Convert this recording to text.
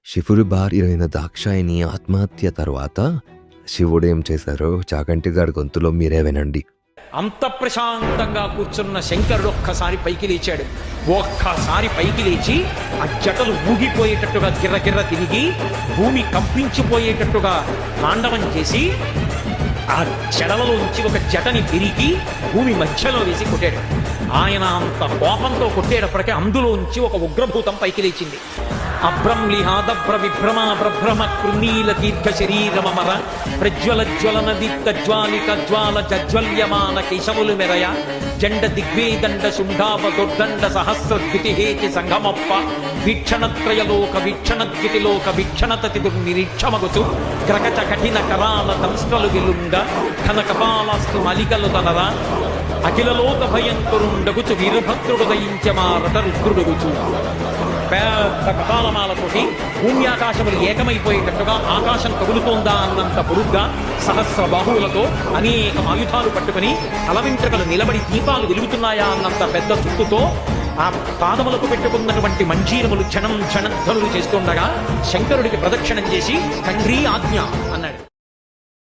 శివుడి భార్య అయిన దాక్షాయిని ఆత్మహత్య తర్వాత శివుడు ఏం చేశారో చాగంటి గారి గొంతులో మీరే వినండి. అంత ప్రశాంతంగా కూర్చున్న శంకరుడు ఒక్కసారి పైకి లేచాడు. ఒక్కసారి పైకి లేచి ఆ జటలు ఊగిపోయేటట్టుగా గిర్రగిర్ర తిరిగి భూమి కంపించిపోయేటట్టుగా తాండవం చేసి ఆ జడలలోంచి ఒక జటని తిరిగి భూమి మధ్యలో వేసి కొట్టాడు. ఆయన అంత కోపంతో కొట్టేటప్పటికే అందులోంచి ఒక ఉగ్రభూతం పైకి లేచింది. అభ్రంలిహాదభ్ర విభ్రమ ప్రభ్రమ కృణీల దీర్ఘ శరీరమర ప్రజ్వల జ్వలన దీప్త జ్వాలిక జ్వాల జజ్వల్యమాన కేశములు మెరయ జండ దిగ్వేదండ శుంఠావ దుర్దండ సహస్రద్వితిహేతి సంగమప్ప వీక్షణత్రయలోక వీక్షణద్వితిలోక వీక్షణతతి దుర్నిరీక్షమగుచు గ్రగచ కఠిన కరాల దంస్ట్రలు వెలుండ ఘన కపాలస్తు మలికలు తనరా అఖిలలోక భయంకరుండగుచు వీరభద్రుడు దయించమారట రుద్రుడుగుచు. పెద్ద కపాలమాలతోటి భూమి ఆకాశములు ఏకమైపోయేటట్టుగా ఆకాశం కగులుతోందా అన్నంత పొడుగ్గా సహస్ర బాహువులతో అనేక ఆయుధాలు పట్టుకుని తల వెంట్రుకలు నిలబడి దీపాలు వెలుగుతున్నాయా అన్నంత పెద్ద చుట్టుతో ఆ పాదములకు పెట్టుకున్నటువంటి మంజీరములు క్షణం క్షణధ్వనులు చేస్తుండగా శంకరుడికి ప్రదక్షిణం చేసి తండ్రి ఆజ్ఞ అన్నాడు.